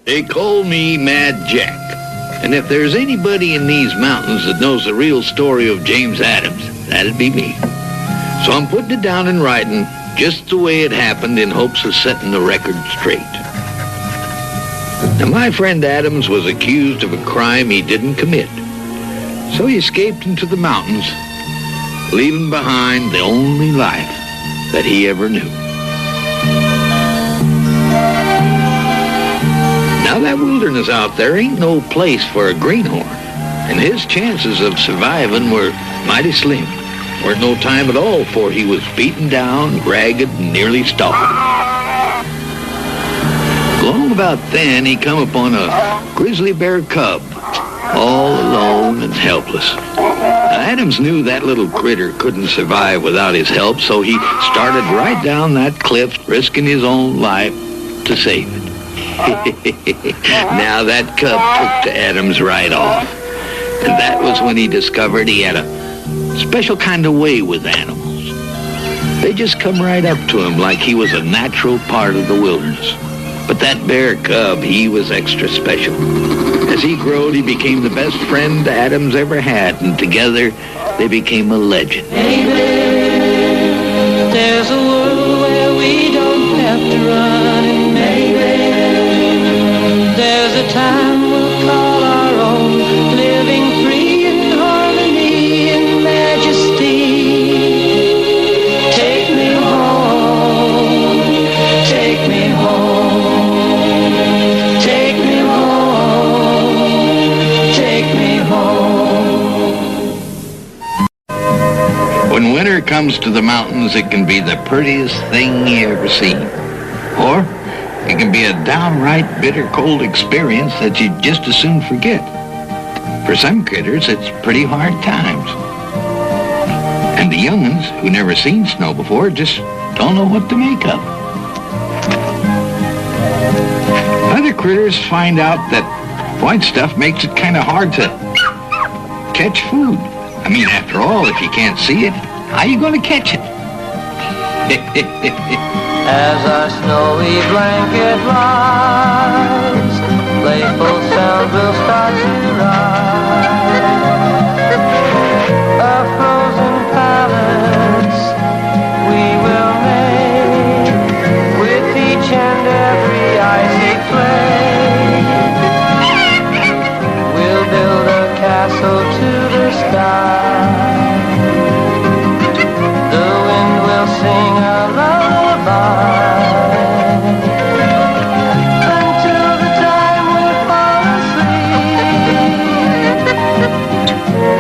They call me Mad Jack. And if there's anybody in these mountains that knows the real story of James Adams, that'd be me. So I'm putting it down in writing just the way it happened in hopes of setting the record straight. Now, my friend Adams was accused of a crime he didn't commit. So he escaped into the mountains, leaving behind the only life that he ever knew. Now, that wilderness out there ain't no place for a greenhorn, and his chances of surviving were mighty slim. Weren't no time at all, for he was beaten down, ragged, and nearly starved. Long about then, he come upon a grizzly bear cub, all alone and helpless. Now, Adams knew that little critter couldn't survive without his help, so he started right down that cliff, risking his own life to save it. Now, that cub took to Adams right off, and that was when he discovered he had a special kind of way with animals. They just come right up to him like he was a natural part of the wilderness. But that bear cub, he was extra special. As he growed, he became the best friend Adams ever had, and together they became a legend. Maybe there's a world where we don't have to run, and maybe there's a time we'll call our own, living free in harmony and majesty. Take me home, take me home. When winter comes to the mountains, it can be the prettiest thing you ever seen. Or it can be a downright bitter cold experience that you just as soon forget. For some critters, it's pretty hard times. And the young'uns, who never seen snow before, just don't know what to make of. Other critters find out that white stuff makes it kind of hard to catch food. I mean, after all, if you can't see it, how you going to catch it? As our snowy blanket lies, playful sounds will start to rise. A frozen palace we will make with each and every icy flake. We'll build a castle to the sky. The wind will sing a lullaby until the time we fall asleep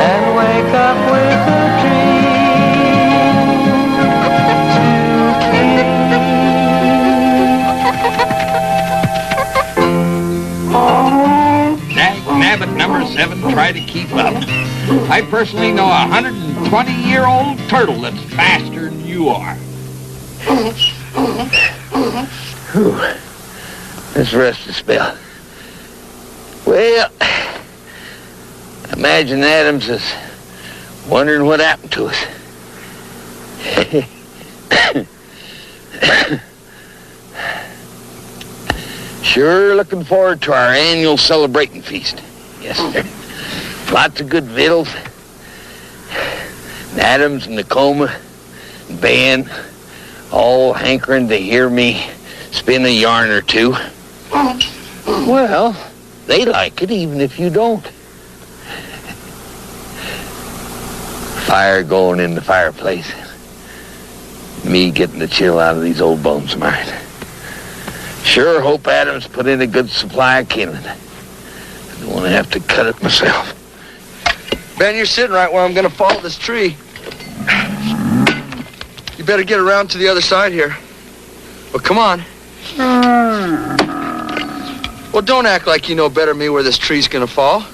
and wake up with a dream to keep. Nabbit number 7, try to keep up. I personally know a 120-year-old turtle that's faster than you are. Whew. Let's rest a spell. Well, imagine Adams is wondering what happened to us. Sure looking forward to our annual celebrating feast. Yes, sir. Lots of good victuals. Adams and Tacoma and Ben all hankering to hear me spin a yarn or two. Well, they like it even if you don't. Fire going in the fireplace. Me getting the chill out of these old bones of mine. Sure hope Adams put in a good supply of kindling. I don't want to have to cut it myself. Ben, you're sitting right where I'm going to fall this tree. You better get around to the other side here. Well, come on. Well, don't act like you know better than me where this tree's going to fall.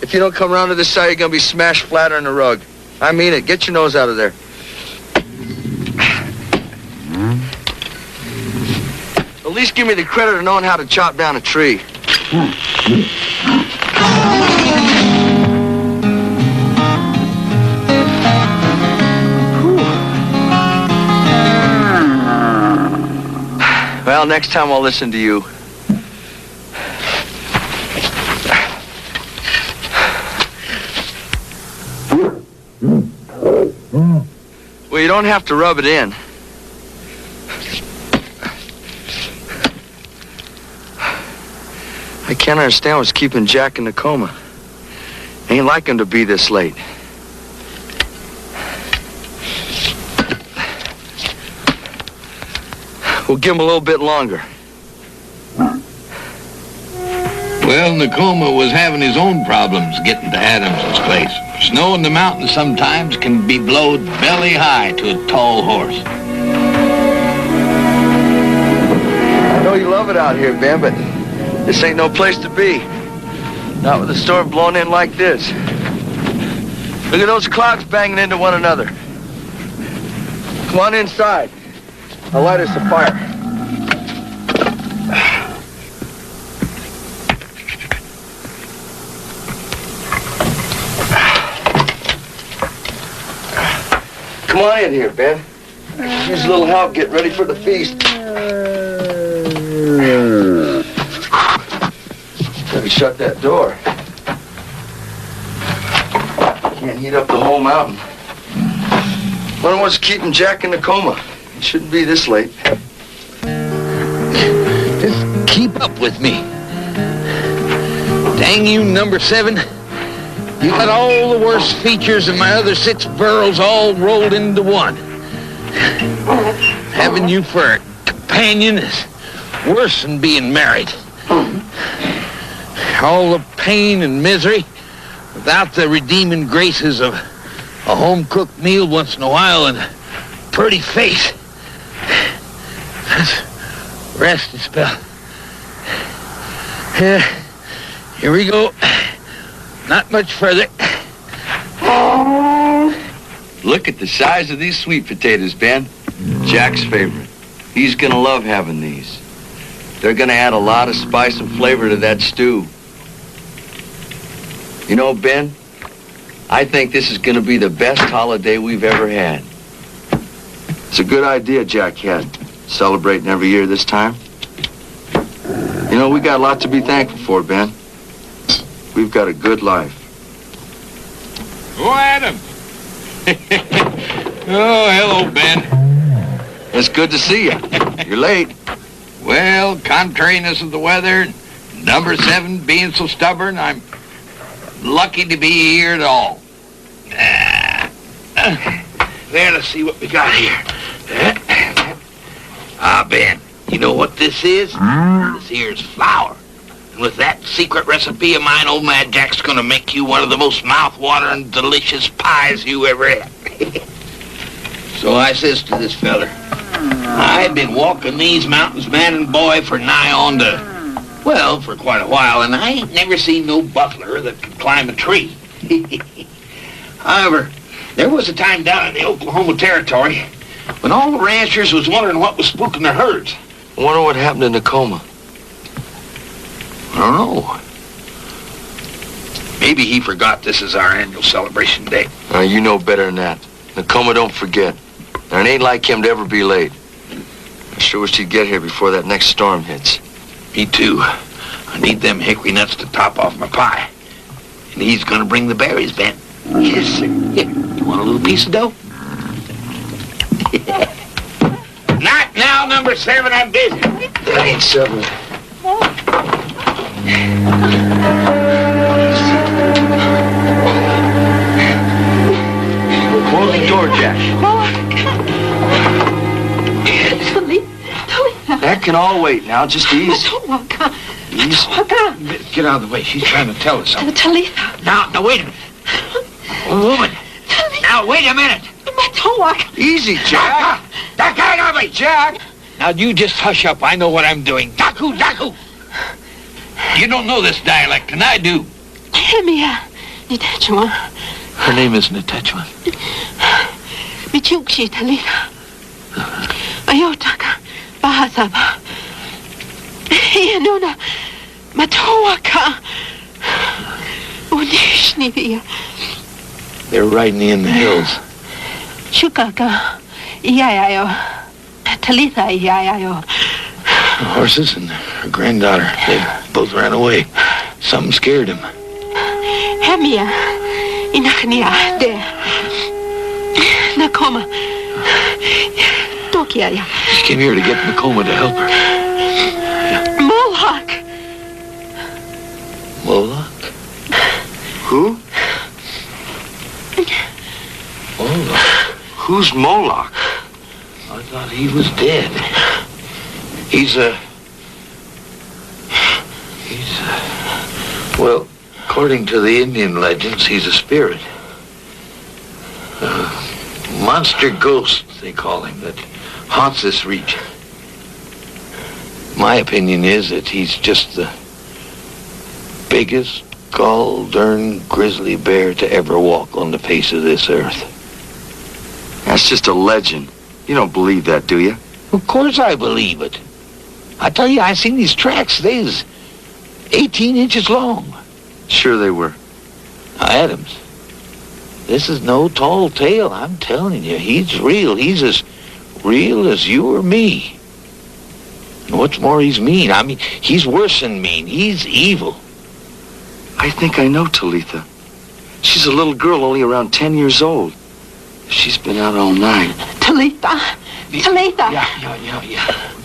If you don't come around to this side, you're going to be smashed flatter in the rug. I mean it. Get your nose out of there. At least give me the credit of knowing how to chop down a tree. Well, next time I'll listen to you. don't have to rub it in. I can't understand what's keeping Jack in the coma. Ain't like him to be this late. We'll give him a little bit longer. Well, Nakoma was having his own problems getting to Adams's place. Snow in the mountains sometimes can be blowed belly high to a tall horse. I know you love it out here, Ben, but this ain't no place to be. Not with the storm blowing in like this. Look at those clouds banging into one another. Come on inside. I'll light us a fire. Come on in here, Ben. Use a little help getting ready for the feast. Better shut that door. Can't heat up the whole mountain. Wonder what's keeping Jack in the coma. It shouldn't be this late. Just keep up with me. Dang you, number 7. You got all the worst features of my other 6 burros all rolled into one. Having you for a companion is worse than being married. All the pain and misery without the redeeming graces of a home-cooked meal once in a while and a pretty face. Let's rest a spell. Here we go. Not much further. Look at the size of these sweet potatoes, Ben. Jack's favorite. He's gonna love having these. They're gonna add a lot of spice and flavor to that stew. You know, Ben, I think this is gonna be the best holiday we've ever had. It's a good idea Jack had, celebrating every year this time. You know, we got a lot to be thankful for, Ben. We've got a good life. Oh, Adam. Oh, hello, Ben. It's good to see you. You're late. Well, contrariness of the weather, number 7 being so stubborn, I'm lucky to be here at all. There, let's see what we got here. Ben, you know what this is? This here's flour. And with that secret recipe of mine, old Mad Jack's gonna make you one of the most mouth-watering, delicious pies you ever had. So I says to this feller, I've been walking these mountains, man and boy, for nigh on to, well, for quite a while, and I ain't never seen no buffler that could climb a tree. However, there was a time down in the Oklahoma Territory when all the ranchers was wondering what was spooking their herds. I wonder what happened in Nakoma. I don't know. Maybe he forgot this is our annual celebration day. You know better than that. Nakoma don't forget. And it ain't like him to ever be late. I sure wish he'd get here before that next storm hits. Me too. I need them hickory nuts to top off my pie. And he's gonna bring the berries, Ben. Yes, sir. Here, you want a little piece of dough? Not now, number 7, I'm busy. That ain't 7. Close the door, Jack. That can all wait now. Just ease. Ease. Get out of the way. She's trying to tell us something. Talitha. Now, wait a minute. Woman. Now, wait a minute. Easy, Jack. That guy on me, Jack. Now, you just hush up. I know what I'm doing. Daku, Daku. You don't know this dialect, and I do. Her name is Netechwan. They're riding in the hills. The horses and her granddaughter, they both ran away. Something scared him. Dokiaya. She came here to get Nakoma to help her. Moloch. Moloch? Who? Moloch? Who's Moloch? I thought he was dead. He's well, according to the Indian legends, he's a spirit. Monster ghost, they call him, that haunts this region. My opinion is that he's just the biggest gall-darn grizzly bear to ever walk on the face of this earth. That's just a legend. You don't believe that, do you? Of course I believe it. I tell you, I seen these tracks. They was 18 inches long. Sure they were. Now, Adams, this is no tall tale, I'm telling you. He's real. He's as real as you or me. And what's more, he's mean. I mean, he's worse than mean. He's evil. I think I know Talitha. She's a little girl only around 10 years old. She's been out all night. Talitha. Talitha. Yeah.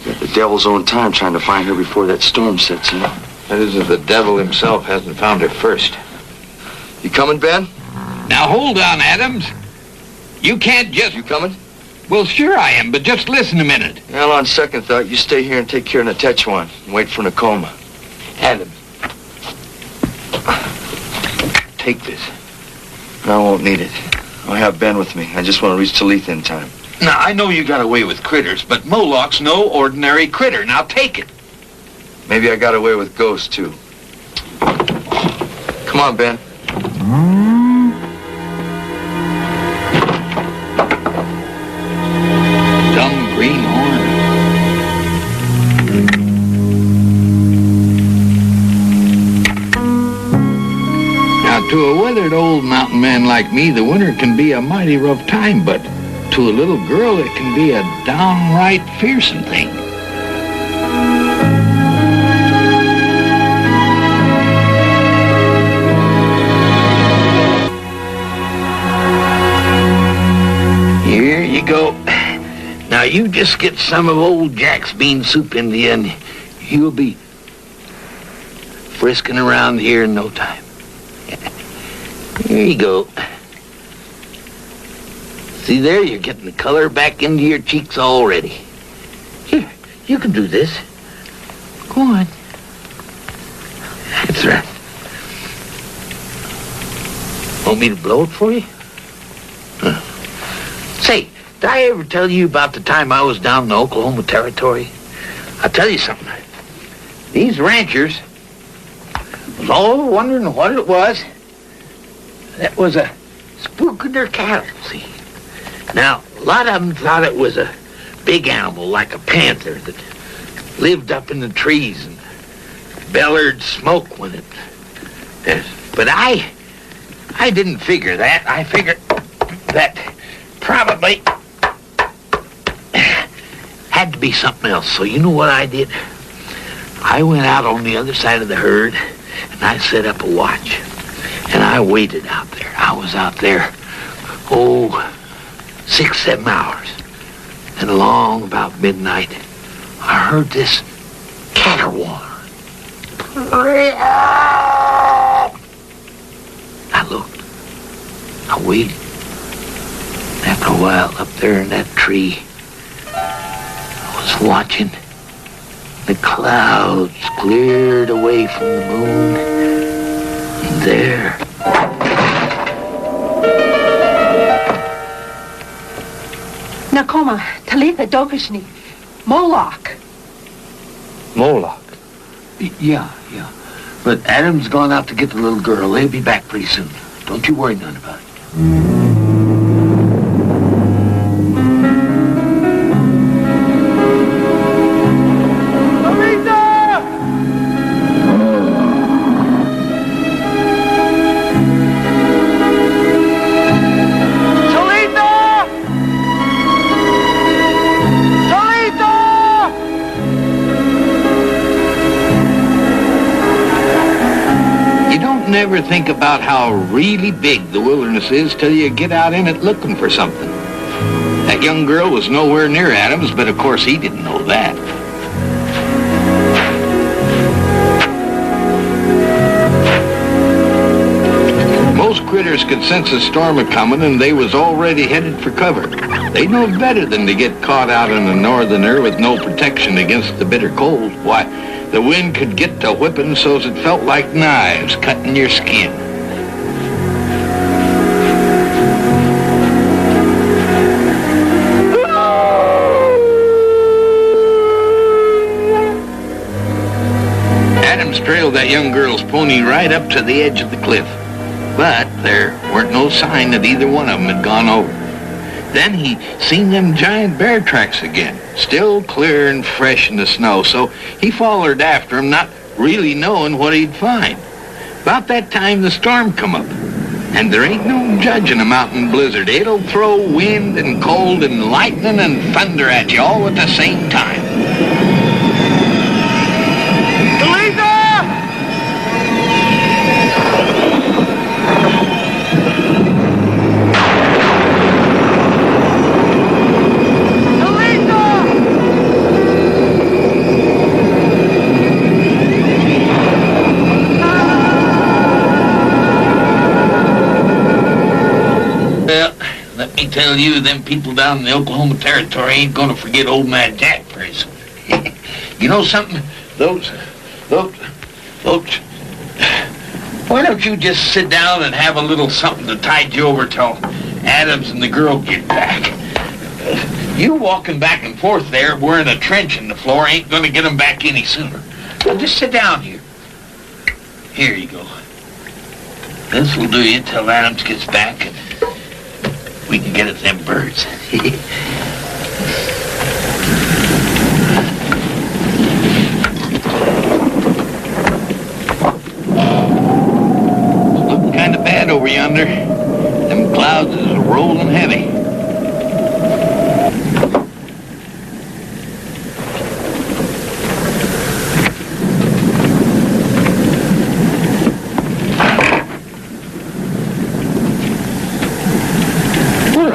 Got the devil's own time trying to find her before that storm sets in. That is, if the devil himself hasn't found her first. You coming, Ben? Now, hold on, Adams. You can't just... You coming? Well, sure I am, but just listen a minute. Well, on second thought, you stay here and take care of Natechwan and wait for Nakoma. Adams. Take this. I won't need it. I'll have Ben with me. I just want to reach Talitha in time. Now, I know you got away with critters, but Moloch's no ordinary critter. Now, take it. Maybe I got away with ghosts, too. Come on, Ben. Dumb greenhorn. Now, to a weathered old mountain man like me, the winter can be a mighty rough time, but to a little girl, it can be a downright fearsome thing. Here you go. Now, you just get some of old Jack's bean soup into you, and you'll be frisking around here in no time. Here you go. See there, you're getting the color back into your cheeks already. Here, you can do this. Go on. That's right. Want me to blow it for you? Huh. Say, did I ever tell you about the time I was down in the Oklahoma Territory? I'll tell you something. These ranchers was all wondering what it was that was a spook in their cattle, see? Now, a lot of them thought it was a big animal like a panther that lived up in the trees and bellered smoke when it... But I didn't figure that. I figured that probably had to be something else. So you know what I did? I went out on the other side of the herd and I set up a watch. And I waited out there. I was out there, 6, 7 hours. And along about midnight, I heard this caterwauling. I looked. I waited. After a while, up there in that tree, I was watching. The clouds cleared away from the moon. And there... Nakoma, Talitha, Dokashni, Moloch. Moloch? Yeah. But Adam's gone out to get the little girl. They'll be back pretty soon. Don't you worry none about it. Never think about how really big the wilderness is till you get out in it looking for something. That young girl was nowhere near Adams, but of course he didn't know that. Most critters could sense a storm a-coming, and they was already headed for cover. They know better than to get caught out in a northerner with no protection against the bitter cold. Why, the wind could get to whipping so's it felt like knives cutting your skin. Adams trailed that young girl's pony right up to the edge of the cliff. But there weren't no sign that either one of them had gone over. Then he seen them giant bear tracks again, still clear and fresh in the snow, so he followed after them, not really knowing what he'd find. About that time, the storm come up, and there ain't no judging a mountain blizzard. It'll throw wind and cold and lightning and thunder at you all at the same time. Let me tell you, them people down in the Oklahoma Territory ain't gonna forget old man Jack very soon. You know something? Those, why don't you just sit down and have a little something to tide you over till Adams and the girl get back? You walking back and forth there wearing a trench in the floor ain't gonna get them back any sooner. Now just sit down here. Here you go. This will do you till Adams gets back and we can get at them birds. Looking kind of bad over yonder. Them clouds is rolling heavy.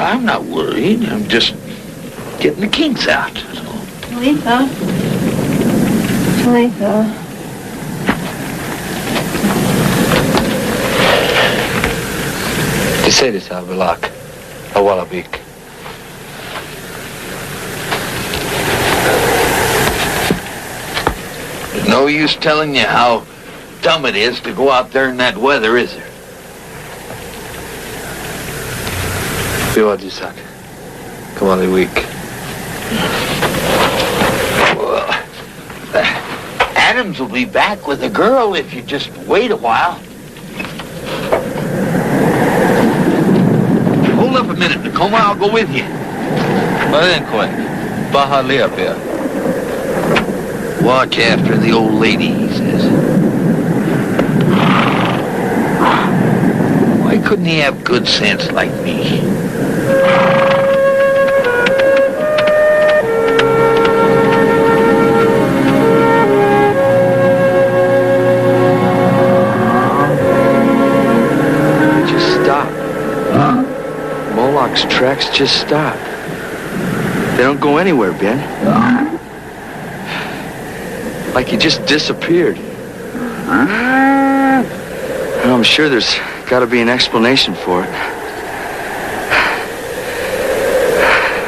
I'm not worried. I'm just getting the kinks out. Talitha. تسالي بالعك أولا بيك. There's no use telling you how dumb it is to go out there in that weather, is there? بيوديسك كمان week. Well, Adams will be back with the girl if you just wait a while. Hold up a minute, Tacoma. I'll go with you. بعدين كويس. Baja lea bear. Watch after the old lady, he says. Why couldn't he have good sense like me? Just stop. Moloch's tracks just stop. They don't go anywhere, Ben. Like he just disappeared. I'm sure there's got to be an explanation for it.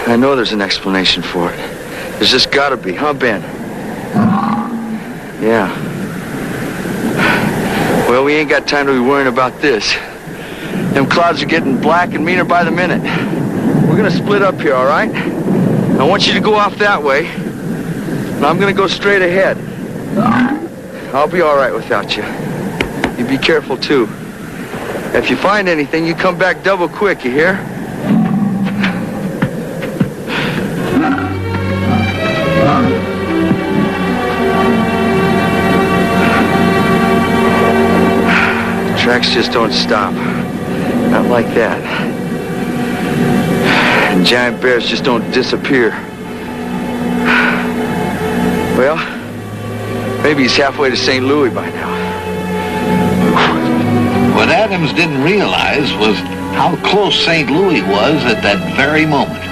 I know there's an explanation for it. There's just got to be, huh, Ben? Yeah. Well, we ain't got time to be worrying about this. Them clouds are getting black and meaner by the minute. We're gonna split up here, all right? I want you to go off that way, and I'm gonna go straight ahead. I'll be all right without you. You be careful, too. If you find anything, you come back double quick, you hear? Tracks just don't stop. Not like that. And giant bears just don't disappear. Well, maybe he's halfway to St. Louis by now. What Adams didn't realize was how close St. Louis was at that very moment.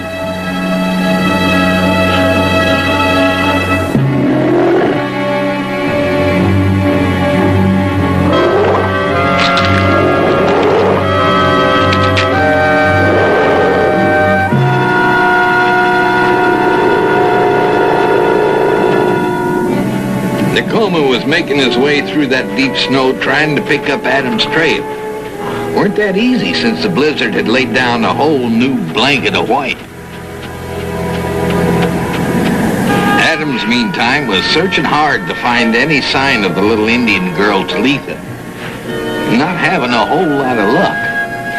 Tacoma was making his way through that deep snow trying to pick up Adam's trail. Weren't that easy since the blizzard had laid down a whole new blanket of white. Adams, meantime, was searching hard to find any sign of the little Indian girl, Talitha. Not having a whole lot of luck.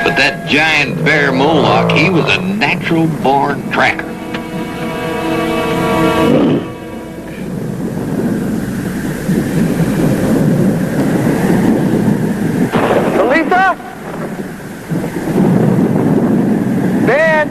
But that giant bear Moloch, he was a natural-born tracker. Talitha? Ben?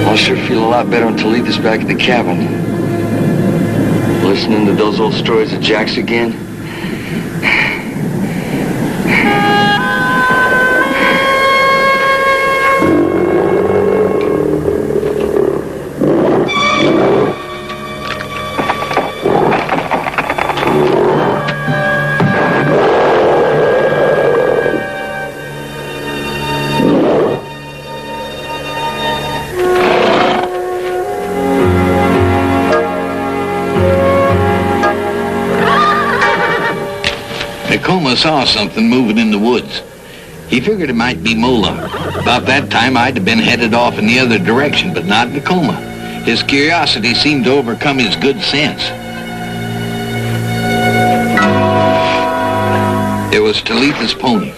I'll sure feel a lot better when Talitha's back at the cabin. Listening to those old stories of Jack's again. Tacoma saw something moving in the woods. He figured it might be Moloch. About that time, I'd have been headed off in the other direction, but not Tacoma. His curiosity seemed to overcome his good sense. It was Talitha's pony.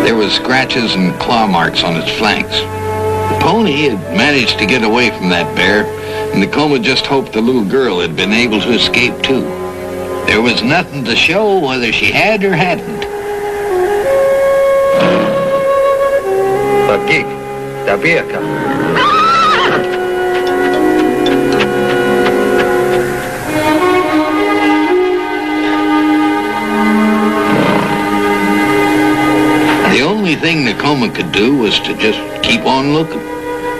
There was scratches and claw marks on its flanks. The pony had managed to get away from that bear, and Tacoma just hoped the little girl had been able to escape too. There was nothing to show whether she had or hadn't. Gig, da Birka. The only thing Tacoma could do was to just keep on looking.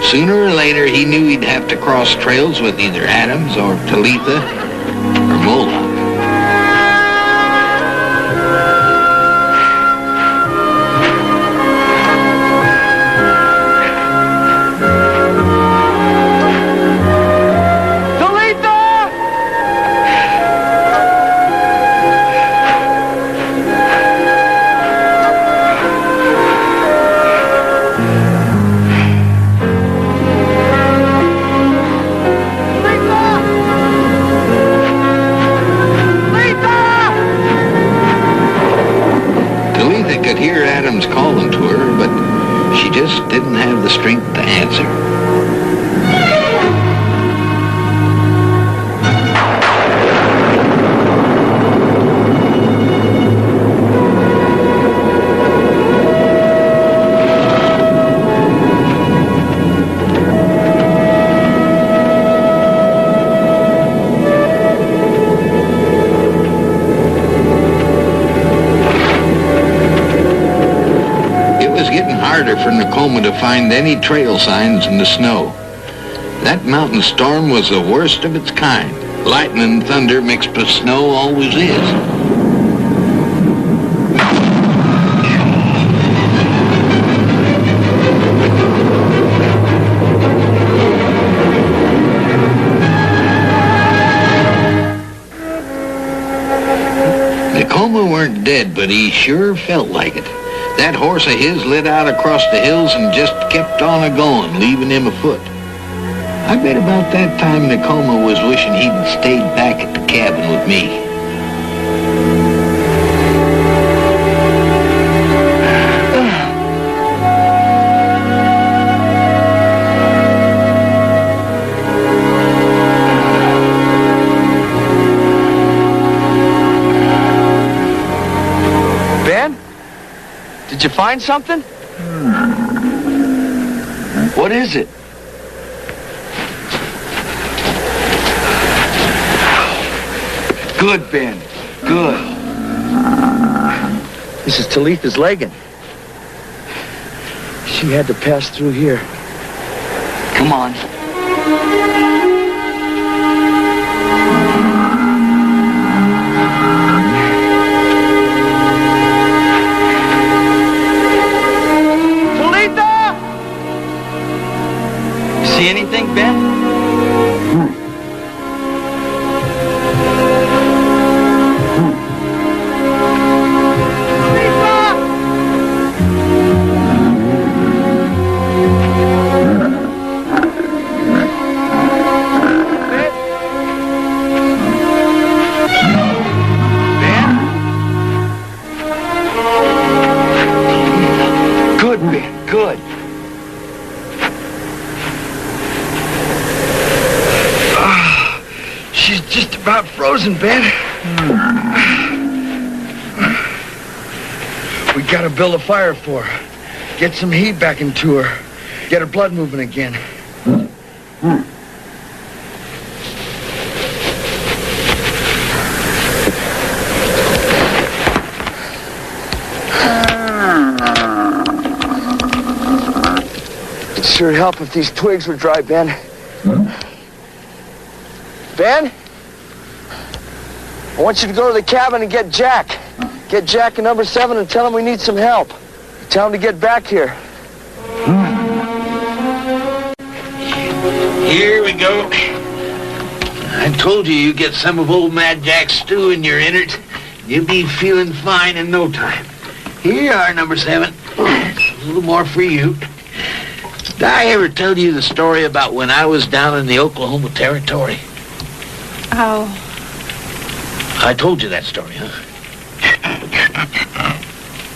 Sooner or later, he knew he'd have to cross trails with either Adams or Talitha or Moloch. Could hear Adams calling to her, but she just didn't have the strength to answer. Harder for Tacoma to find any trail signs in the snow. That mountain storm was the worst of its kind. Lightning and thunder mixed with snow always is. Tacoma weren't dead, but he sure felt like it. That horse of his lit out across the hills and just kept on a-going, leaving him afoot. I bet about that time Tacoma was wishing he'd stayed back at the cabin with me. Did you find something? What is it? Good, Ben. Good. This is Talitha's legging. She had to pass through here. Come on. about frozen, Ben. We gotta build a fire for her. Get some heat back into her. Get her blood moving again. It'd sure help if these twigs were dry, Ben. Ben? I want you to go to the cabin and get Jack. Get Jack in number 7 and tell him we need some help. Tell him to get back here. Here we go. I told you get some of old Mad Jack's stew in your innards. You'll be feeling fine in no time. Here you are, number 7. A little more for you. Did I ever tell you the story about when I was down in the Oklahoma Territory? Oh. I told you that story, huh?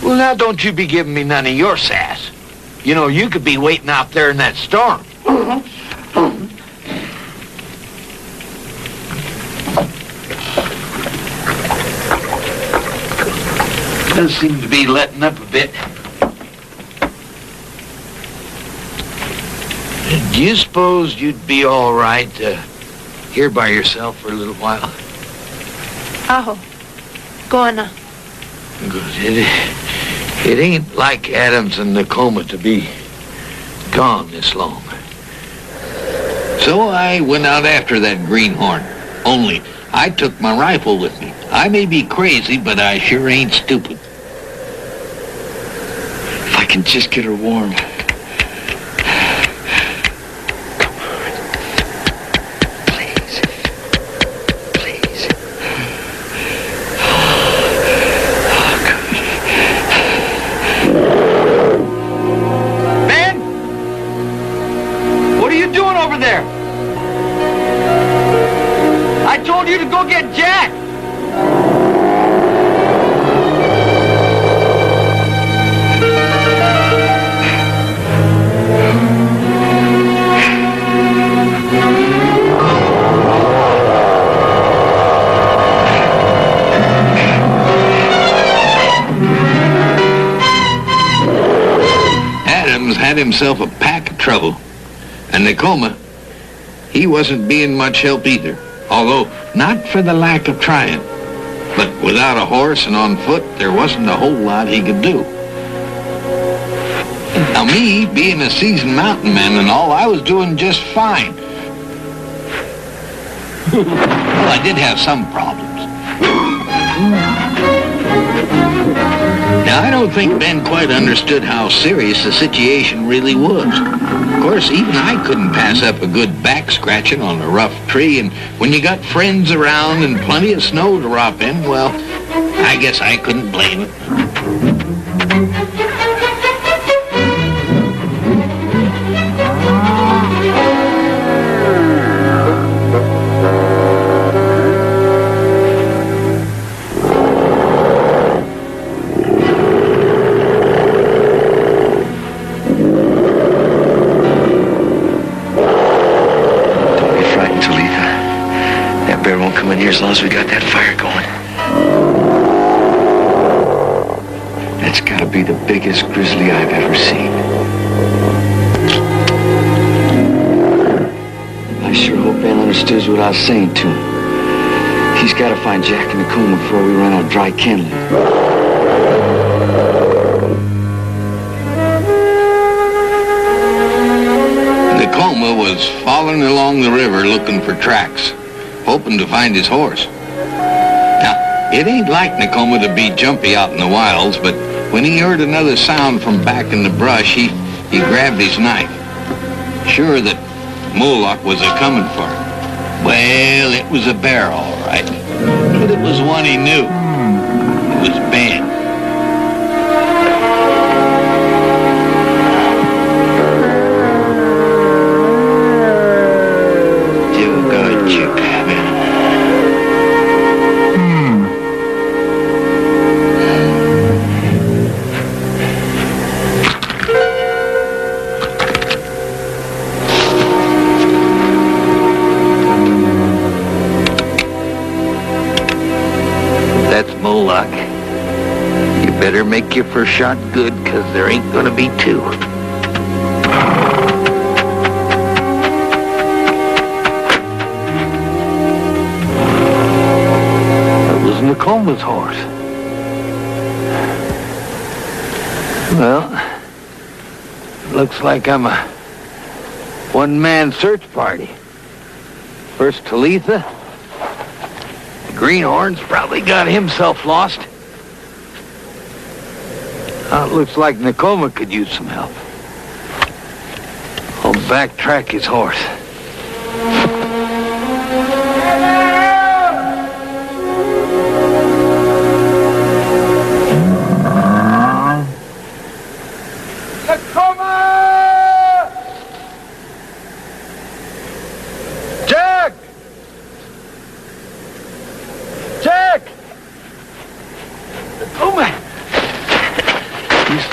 Well, now don't you be giving me none of your sass. You know, you could be waiting out there in that storm. Does seem to be letting up a bit. Do you suppose you'd be all right here by yourself for a little while? Oh. Go on now. Good. It ain't like Adams and Nakoma to be gone this long. So I went out after that greenhorn. Only I took my rifle with me. I may be crazy, but I sure ain't stupid. If I can just get her warm. You to go get Jack. Adams had himself a pack of trouble, and Nakoma, he wasn't being much help either. Although, not for the lack of trying. But without a horse and on foot, there wasn't a whole lot he could do. Now me, being a seasoned mountain man and all, I was doing just fine. Well, I did have some problems. Now, I don't think Ben quite understood how serious the situation really was. Of course, even I couldn't pass up a good back scratching on a rough tree, and when you got friends around and plenty of snow to drop in, well, I guess I couldn't blame it. As long as we got that fire going. That's gotta be the biggest grizzly I've ever seen. I sure hope Ben understood what I was saying to him. He's gotta find Jack and Nakoma before we run out of dry kindling. Nakoma was following along the river looking for tracks, hoping to find his horse. Now, it ain't like Nakoma to be jumpy out in the wilds, but when he heard another sound from back in the brush, he grabbed his knife. Sure that Moloch was a-coming for him. Well, it was a bear, all right. But it was one he knew. It was Ben. luck. You better make your first shot good, 'cause there ain't gonna be two. That was Nokoma's horse. Well, looks like I'm a one-man search party. First Talitha. The greenhorn's probably got himself lost. It looks like Nokoma could use some help. I'll backtrack his horse.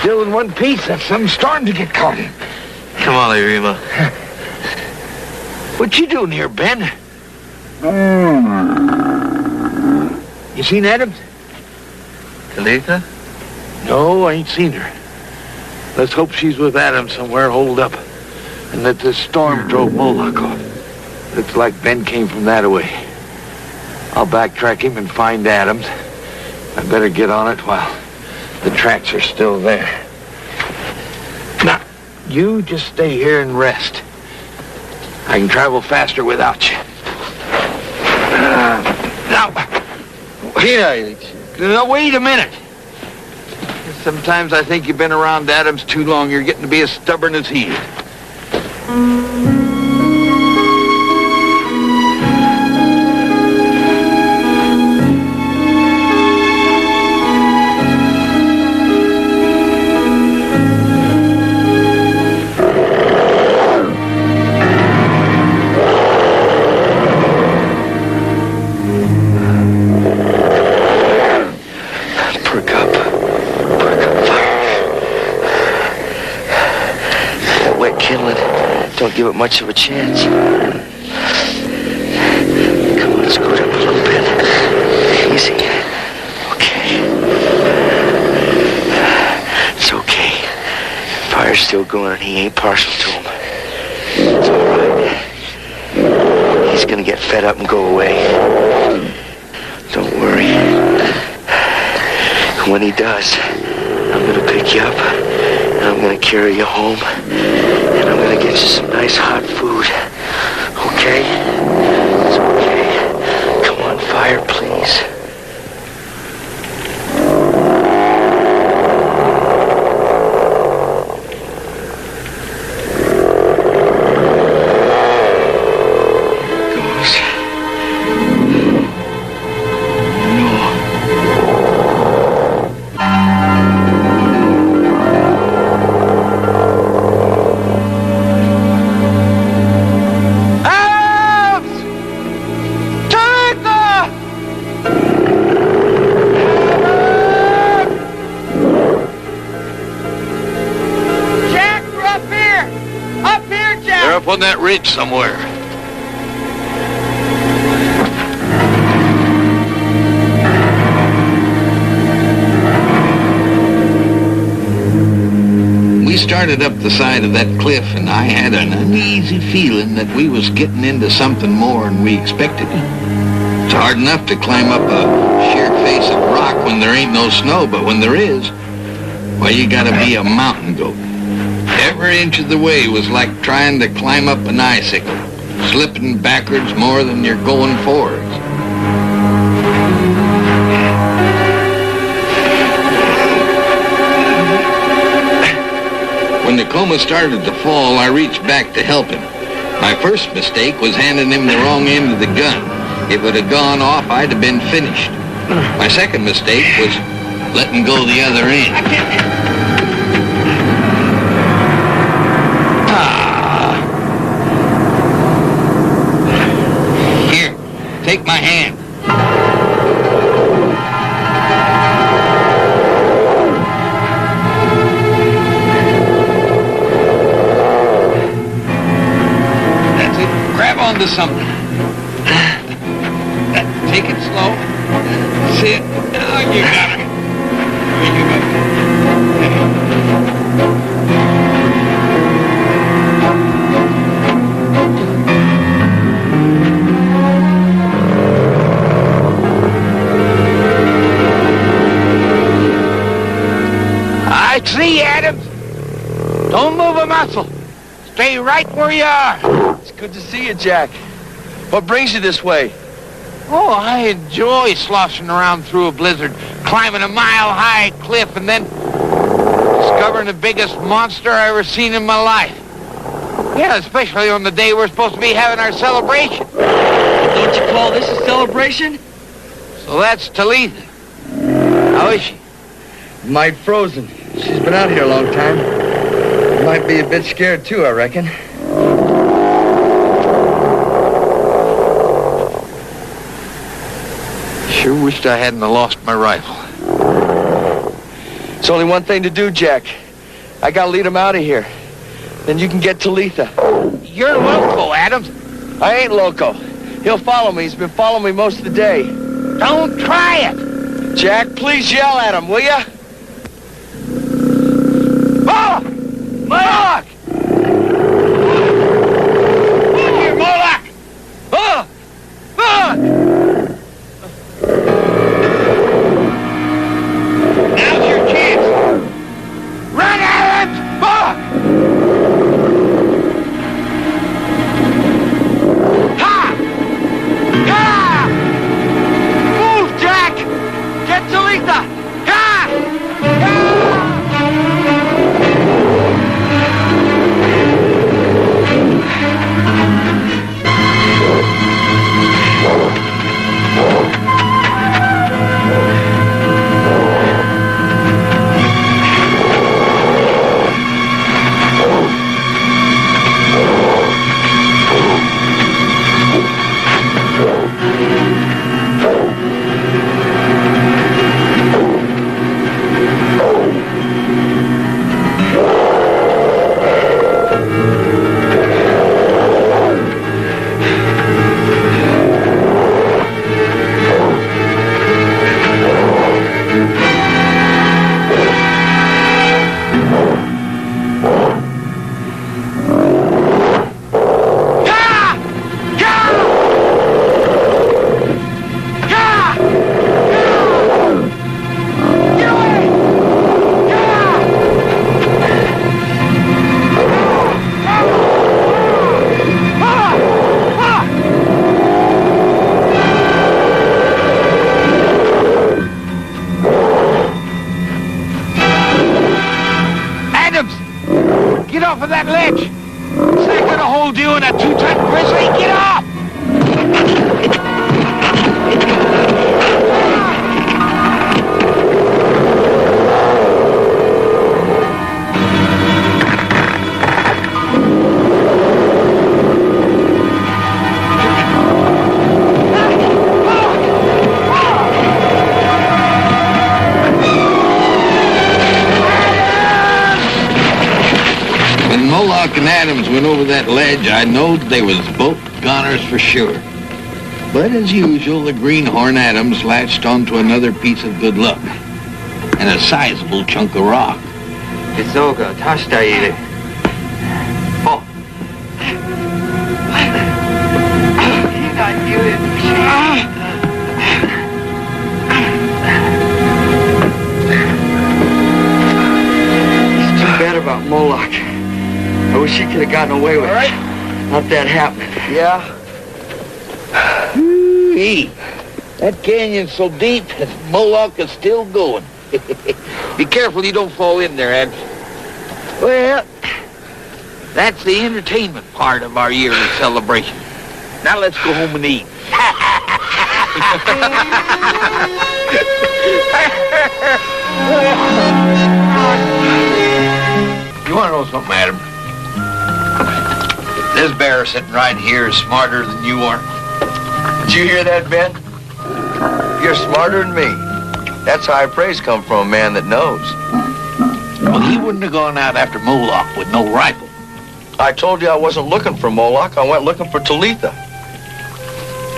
Still in one piece. That's some starting to get caught in. Come on, Irima. What you doing here, Ben? You seen Adams? Talitha? No, I ain't seen her. Let's hope she's with Adams somewhere holed up, and that this storm drove Moloch off. Looks like Ben came from that away. I'll backtrack him and find Adams. I better get on it while the tracks are still there. Now, you just stay here and rest. I can travel faster without you. Now, wait a minute. Sometimes I think you've been around Adams too long. You're getting to be as stubborn as he is. Don't give it much of a chance. Come on, scoot up a little bit. Easy. Okay. It's okay. Fire's still going and he ain't partial to him. It's all right. He's gonna get fed up and go away. Don't worry. And when he does, I'm gonna pick you up and I'm gonna carry you home. And I'm gonna get you some nice hot food. Okay? It's okay. Come on, fire, please. On that ridge somewhere. We started up the side of that cliff, and I had an uneasy feeling that we was getting into something more than we expected. It's hard enough to climb up a sheer face of rock when there ain't no snow, but when there is, well, you gotta be a mountain goat. Every inch of the way was like trying to climb up an icicle, slipping backwards more than you're going forwards. When the coma started to fall, I reached back to help him. My first mistake was handing him the wrong end of the gun. If it had gone off, I'd have been finished. My second mistake was letting go the other end. Take my hand. That's it. Grab onto something. Take it slow. See it? Oh, you got her. There you go. I see, Adams. Don't move a muscle. Stay right where you are. It's good to see you, Jack. What brings you this way? Oh, I enjoy sloshing around through a blizzard, climbing a mile-high cliff, and then discovering the biggest monster I ever seen in my life. Yeah, especially on the day we're supposed to be having our celebration. Don't you call this a celebration? So that's Talitha. How is she? Might frozen. She's been out here a long time. Might be a bit scared, too, I reckon. Sure wished I hadn't lost my rifle. It's only one thing to do, Jack. I gotta lead him out of here. Then you can get Talitha. You're loco, Adams. I ain't loco. He'll follow me. He's been following me most of the day. Don't try it. Jack, please yell at him, will ya? Moloch! Moloch! Look here, Moloch! Moloch! Moloch! Now's your chance. Run, Adams! Moloch! Ha! Ha! Move, Jack! Get Talitha! Ha! Ha! Get off of that ledge! It's not gonna hold you in a 2-ton Grizzly! Get off! Moloch and Adams went over that ledge, I knowed they was both goners for sure. But as usual, the greenhorn Adams latched onto another piece of good luck. And a sizable chunk of rock. Oh. It's too bad about Moloch. I wish he could have gotten away with it. Not that happening. Yeah? Hey, that canyon's so deep, Moloch is still going. Be careful you don't fall in there, Ed. Well, that's the entertainment part of our yearly celebration. Now let's go home and eat. You want to know something, Adam? This bear sitting right here is smarter than you are. Did you hear that, Ben? You're smarter than me. That's high praise come from a man that knows. Well, he wouldn't have gone out after Moloch with no rifle. I told you I wasn't looking for Moloch. I went looking for Talitha.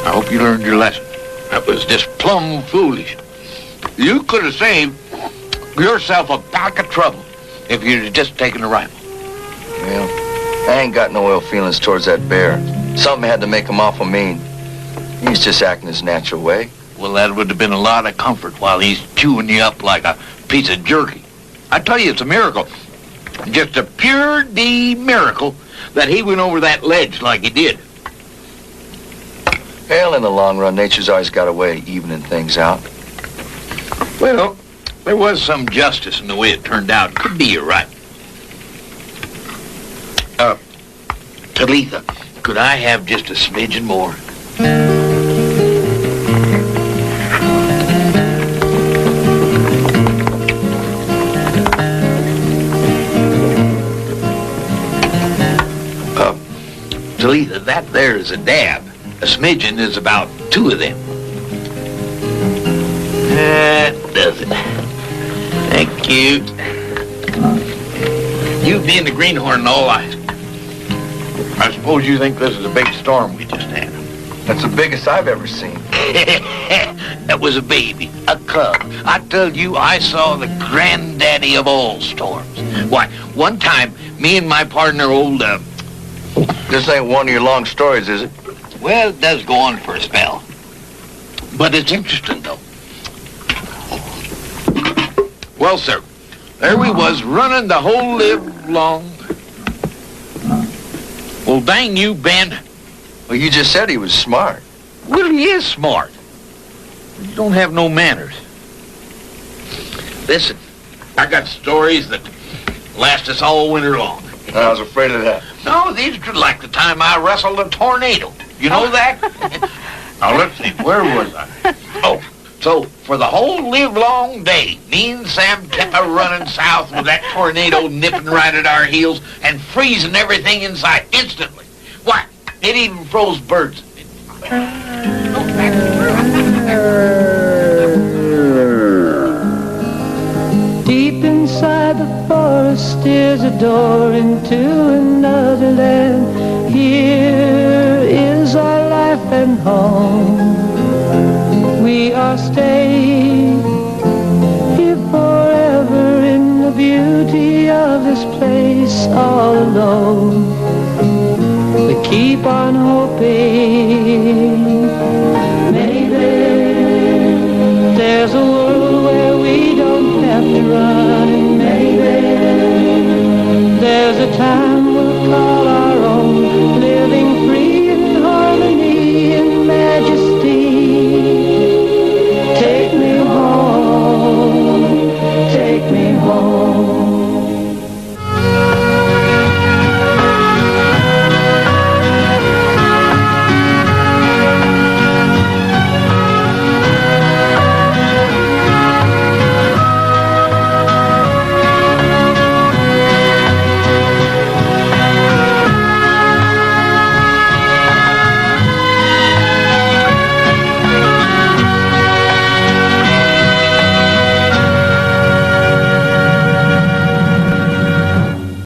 I hope you learned your lesson. That was just plumb foolish. You could have saved yourself a pack of trouble if you'd have just taken the rifle. Well, I ain't got no ill feelings towards that bear. Something had to make him awful mean. He's just acting his natural way. Well, that would have been a lot of comfort while he's chewing you up like a piece of jerky. I tell you, it's a miracle. Just a pure D miracle that he went over that ledge like he did. Hell, in the long run, nature's always got a way of evening things out. Well, there was some justice in the way it turned out. Could be you're right. Talitha, could I have just a smidgen more? Talitha, that there is a dab. A smidgen is about 2 of them. That does it. Thank you. You being the greenhorn and all, I suppose you think this is a big storm we just had. That's the biggest I've ever seen. That was a baby, a cub. I tell you, I saw the granddaddy of all storms. Why, one time, me and my partner, old, This ain't one of your long stories, is it? well, it does go on for a spell. But it's interesting, though. Well, sir, there we was running the whole live long. Well, dang you, Ben. Well, you just said he was smart. Well, he is smart. You don't have no manners. Listen, I got stories that last us all winter long. I was afraid of that. No, these are like the time I wrestled a tornado. You know that? Now, let's see, where was I? Oh, so for the whole live long day, me and Sam kept running south with that tornado nipping right at our heels and freezing everything inside instantly. Why, it even froze birds. Deep inside the forest is a door into another land. Here is our life and home. We are staying here forever in the beauty of this place all alone. We keep on hoping maybe there's a world where we don't have to run. Maybe there's a time